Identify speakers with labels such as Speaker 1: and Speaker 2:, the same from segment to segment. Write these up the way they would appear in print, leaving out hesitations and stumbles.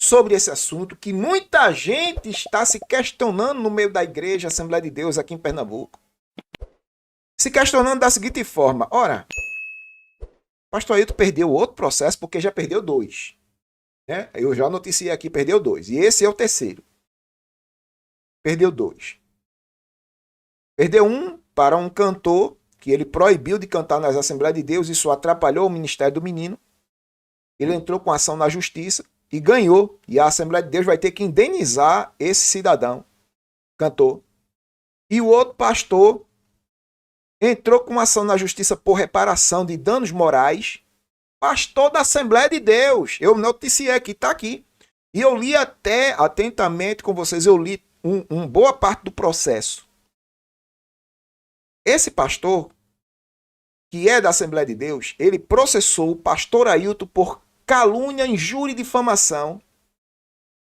Speaker 1: sobre esse assunto que muita gente está se questionando no meio da igreja Assembleia de Deus aqui em Pernambuco. Se questionando da seguinte forma: ora, pastor Ailton perdeu outro processo porque já perdeu 2. Né? Eu já noticiei aqui, perdeu 2. E esse é o terceiro. Perdeu 2. Perdeu um para um cantor que ele proibiu de cantar nas Assembleias de Deus. Isso atrapalhou o ministério do menino. Ele entrou com ação na justiça e ganhou. E a Assembleia de Deus vai ter que indenizar esse cidadão, cantor. E o outro pastor entrou com ação na justiça por reparação de danos morais. Pastor da Assembleia de Deus. Eu noticiei aqui, está aqui. E eu li até atentamente com vocês, eu li boa parte do processo. Esse pastor, que é da Assembleia de Deus, ele processou o pastor Ailton por calúnia, injúria e difamação,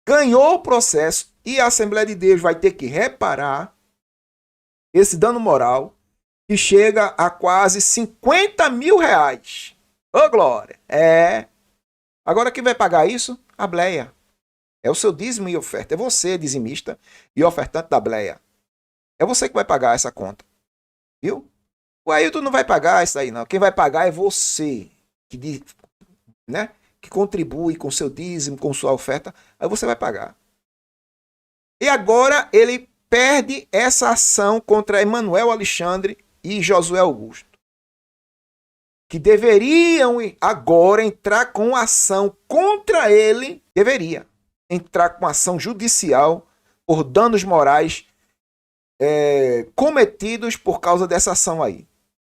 Speaker 1: ganhou o processo e a Assembleia de Deus vai ter que reparar esse dano moral que chega a quase 50 mil reais. Ô, glória! Agora quem vai pagar isso? A bleia. É o seu dízimo e oferta. É você, dizimista e ofertante da bleia. É você que vai pagar essa conta. Viu? O Ailton não vai pagar isso aí, não. Quem vai pagar é você, que contribui com seu dízimo, com sua oferta. Aí você vai pagar. E agora ele perde essa ação contra Emanuel Alexandre e Josué Augusto, que deveriam agora entrar com ação contra ele, deveria entrar com ação judicial por danos morais cometidos por causa dessa ação aí.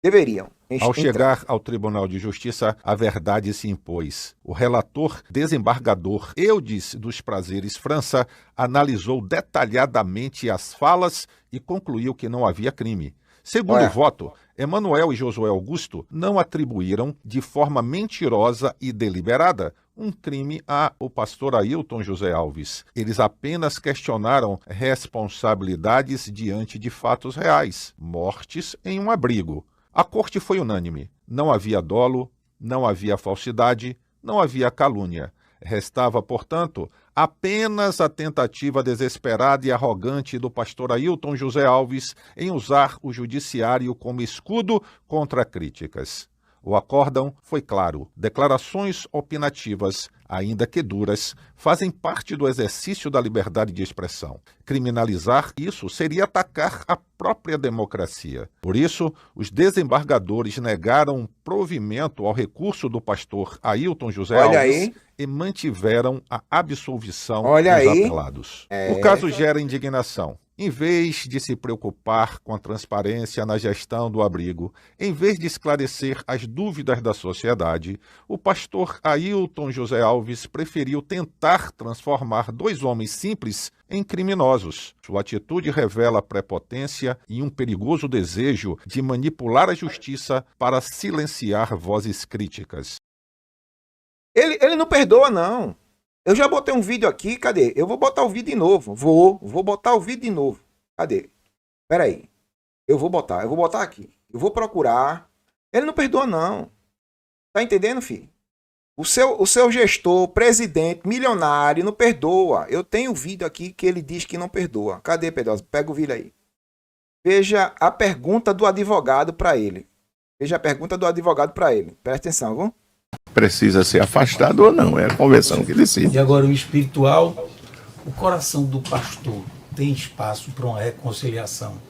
Speaker 1: Deveriam.
Speaker 2: Ao chegar ao Tribunal de Justiça, a verdade se impôs. O relator desembargador Eudes dos Prazeres França analisou detalhadamente as falas e concluiu que não havia crime. Segundo o voto, Emanuel e Josué Augusto não atribuíram de forma mentirosa e deliberada um crime ao pastor Ailton José Alves. Eles apenas questionaram responsabilidades diante de fatos reais, mortes em um abrigo. A corte foi unânime. Não havia dolo, não havia falsidade, não havia calúnia. Restava, portanto, apenas a tentativa desesperada e arrogante do pastor Ailton José Alves em usar o judiciário como escudo contra críticas. O acórdão foi claro. Declarações opinativas, ainda que duras, fazem parte do exercício da liberdade de expressão. Criminalizar isso seria atacar a própria democracia. Por isso, os desembargadores negaram provimento ao recurso do pastor Ailton José Alves e mantiveram a absolvição dos apelados. O caso gera indignação. Em vez de se preocupar com a transparência na gestão do abrigo, em vez de esclarecer as dúvidas da sociedade, o pastor Ailton José Alves preferiu tentar transformar 2 homens simples em criminosos. Sua atitude revela prepotência e um perigoso desejo de manipular a justiça para silenciar vozes críticas.
Speaker 1: Ele não perdoa, não. Eu já botei um vídeo aqui, cadê? Eu vou botar o vídeo de novo. Vou botar o vídeo de novo. Cadê? Peraí. Eu vou botar aqui. Eu vou procurar. Ele não perdoa, não. Tá entendendo, filho? O seu gestor, presidente, milionário, não perdoa. Eu tenho um vídeo aqui que ele diz que não perdoa. Cadê, Pedrosa? Pega o vídeo aí. Veja a pergunta do advogado para ele. Presta atenção, viu?
Speaker 3: Precisa ser afastado ou não, é a convenção que decide.
Speaker 4: E agora o espiritual, o coração do pastor tem espaço para uma reconciliação?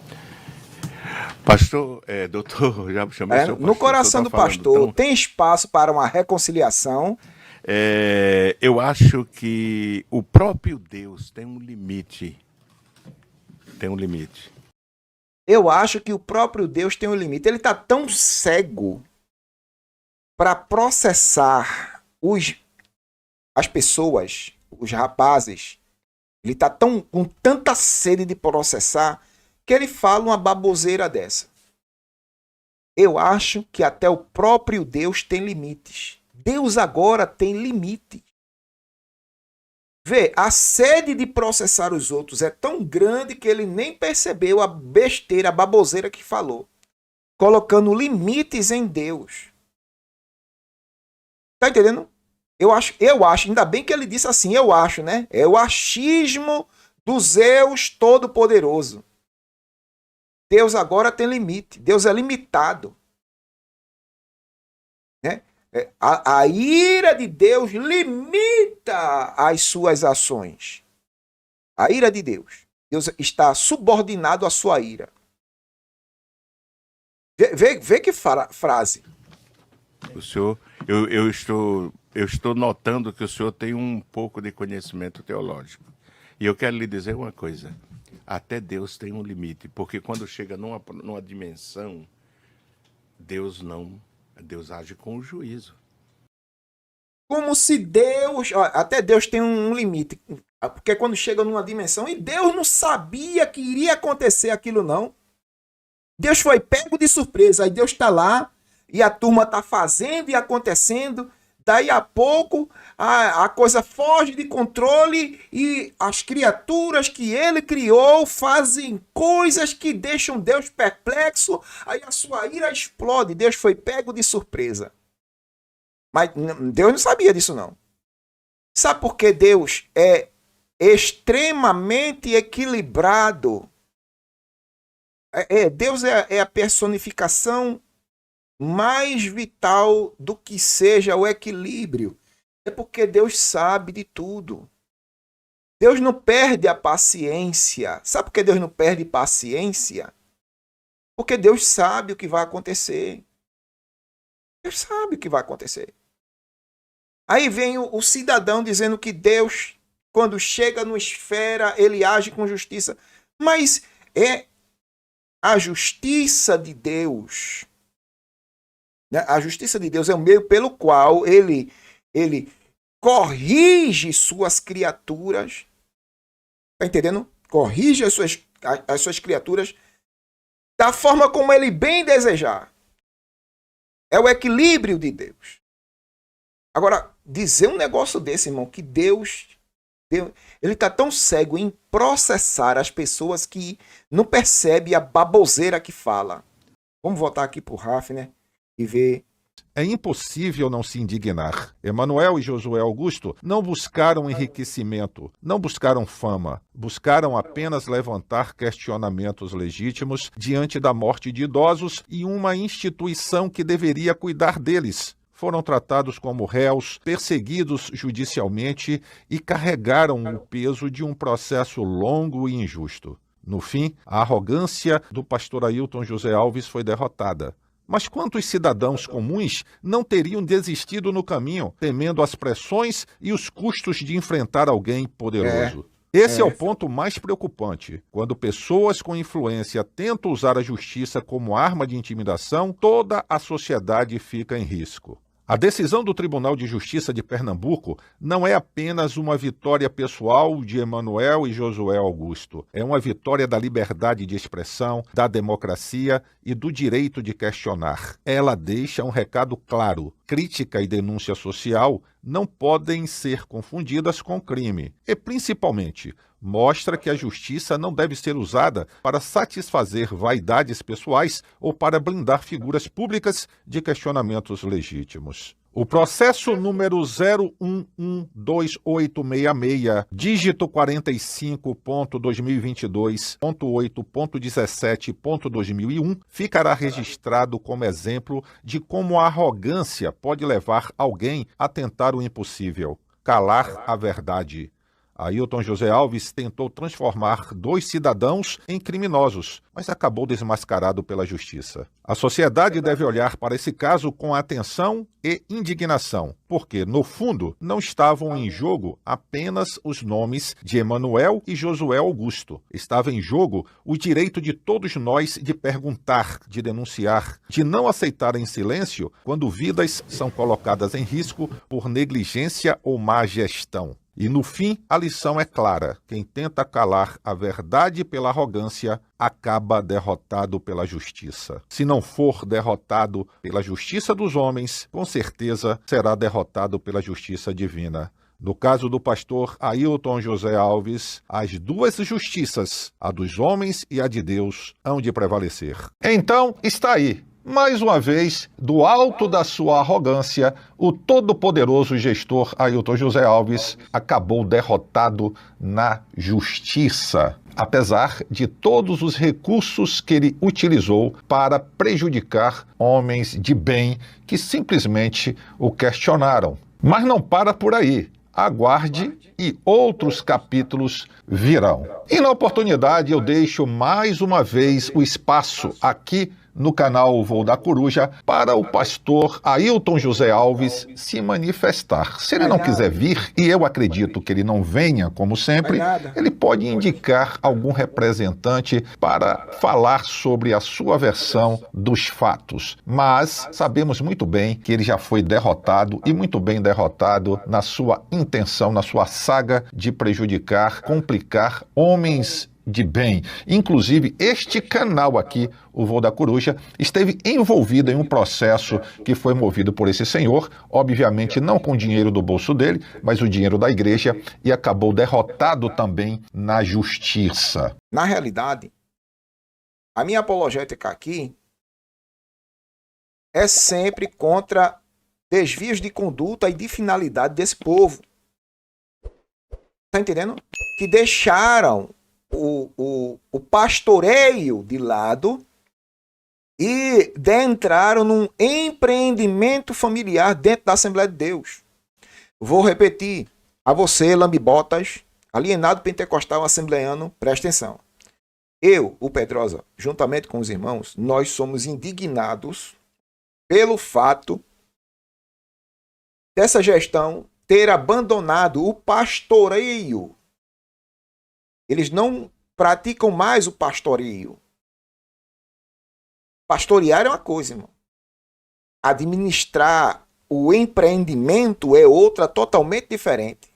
Speaker 3: Pastor, doutor, já chamei seu pastor.
Speaker 1: No coração do pastor tem espaço para uma reconciliação?
Speaker 3: Eu acho que o próprio Deus tem um limite.
Speaker 1: Eu acho que o próprio Deus tem um limite. Ele está tão cego para processar as pessoas, os rapazes. Ele está com tanta sede de processar que ele fala uma baboseira dessa. Eu acho que até o próprio Deus tem limites. Deus agora tem limite. Vê, a sede de processar os outros é tão grande que ele nem percebeu a besteira, a baboseira que falou, colocando limites em Deus. Tá entendendo? Eu acho, ainda bem que ele disse assim, eu acho, né? É o achismo do Zeus Todo-Poderoso. Deus agora tem limite, Deus é limitado. Né? A ira de Deus limita as suas ações. A ira de Deus. Deus está subordinado à sua ira. Vê que frase.
Speaker 3: O senhor, eu estou notando que o senhor tem um pouco de conhecimento teológico. E eu quero lhe dizer uma coisa. Até Deus tem um limite, porque quando chega numa dimensão, Deus age com o juízo.
Speaker 1: Como se Deus... Até Deus tem um limite. Porque quando chega numa dimensão, e Deus não sabia que iria acontecer aquilo não. Deus foi pego de surpresa. Aí Deus está lá, e a turma está fazendo e acontecendo. Daí a pouco a coisa foge de controle e as criaturas que ele criou fazem coisas que deixam Deus perplexo. Aí a sua ira explode. Deus foi pego de surpresa. Mas Deus não sabia disso não. Sabe por que Deus é extremamente equilibrado? Deus é a personificação mais vital do que seja o equilíbrio. É porque Deus sabe de tudo. Deus não perde a paciência. Sabe por que Deus não perde paciência? Porque Deus sabe o que vai acontecer. Deus sabe o que vai acontecer. Aí vem o cidadão dizendo que Deus, quando chega numa esfera, ele age com justiça. Mas é a justiça de Deus. A justiça de Deus é o meio pelo qual ele corrige suas criaturas. Está entendendo? Corrige as suas criaturas da forma como ele bem desejar. É o equilíbrio de Deus. Agora, dizer um negócio desse, irmão, que Deus ele está tão cego em processar as pessoas que não percebe a baboseira que fala. Vamos voltar aqui para o Hafner e ver.
Speaker 2: É impossível não se indignar. Emanuel e Josué Augusto não buscaram enriquecimento, não buscaram fama, buscaram apenas levantar questionamentos legítimos diante da morte de idosos e uma instituição que deveria cuidar deles. Foram tratados como réus, perseguidos judicialmente e carregaram o peso de um processo longo e injusto. No fim, a arrogância do pastor Ailton José Alves foi derrotada. Mas quantos cidadãos comuns não teriam desistido no caminho, temendo as pressões e os custos de enfrentar alguém poderoso? Esse é o ponto mais preocupante. Quando pessoas com influência tentam usar a justiça como arma de intimidação, toda a sociedade fica em risco. A decisão do Tribunal de Justiça de Pernambuco não é apenas uma vitória pessoal de Emanuel e Josué Augusto. É uma vitória da liberdade de expressão, da democracia e do direito de questionar. Ela deixa um recado claro. Crítica e denúncia social não podem ser confundidas com crime. E, principalmente, mostra que a justiça não deve ser usada para satisfazer vaidades pessoais ou para blindar figuras públicas de questionamentos legítimos. O processo número 0112866, dígito 45.2022.8.17.2001, ficará registrado como exemplo de como a arrogância pode levar alguém a tentar o impossível, calar a verdade. Ailton José Alves tentou transformar 2 cidadãos em criminosos, mas acabou desmascarado pela justiça. A sociedade deve olhar para esse caso com atenção e indignação, porque, no fundo, não estavam em jogo apenas os nomes de Emanuel e Josué Augusto. Estava em jogo o direito de todos nós de perguntar, de denunciar, de não aceitar em silêncio quando vidas são colocadas em risco por negligência ou má gestão. E, no fim, a lição é clara. Quem tenta calar a verdade pela arrogância acaba derrotado pela justiça. Se não for derrotado pela justiça dos homens, com certeza será derrotado pela justiça divina. No caso do pastor Ailton José Alves, as 2 justiças, a dos homens e a de Deus, hão de prevalecer. Então, está aí. Mais uma vez, do alto da sua arrogância, o todo-poderoso gestor Ailton José Alves acabou derrotado na justiça, apesar de todos os recursos que ele utilizou para prejudicar homens de bem que simplesmente o questionaram. Mas não para por aí. Aguarde e outros capítulos virão. E na oportunidade eu deixo mais uma vez o espaço aqui no canal Voo da Coruja para o pastor Ailton José Alves se manifestar. Se ele não quiser vir, e eu acredito que ele não venha, como sempre, ele pode indicar algum representante para falar sobre a sua versão dos fatos. Mas sabemos muito bem que ele já foi derrotado, e muito bem derrotado, na sua intenção, na sua saga de prejudicar, complicar homens de bem. Inclusive, este canal aqui, o Voo da Coruja, esteve envolvido em um processo que foi movido por esse senhor, obviamente não com o dinheiro do bolso dele, mas o dinheiro da igreja, e acabou derrotado também na justiça.
Speaker 1: Na realidade, a minha apologética aqui é sempre contra desvios de conduta e de finalidade desse povo. Tá entendendo? Que deixaram o pastoreio de lado e entraram num empreendimento familiar dentro da Assembleia de Deus. Vou repetir a você, lambibotas, alienado pentecostal assembleiano, presta atenção. Eu, o Pedrosa, juntamente com os irmãos, nós somos indignados pelo fato dessa gestão ter abandonado o pastoreio. Eles não praticam mais o pastoreio. Pastorear é uma coisa, irmão. Administrar o empreendimento é outra totalmente diferente.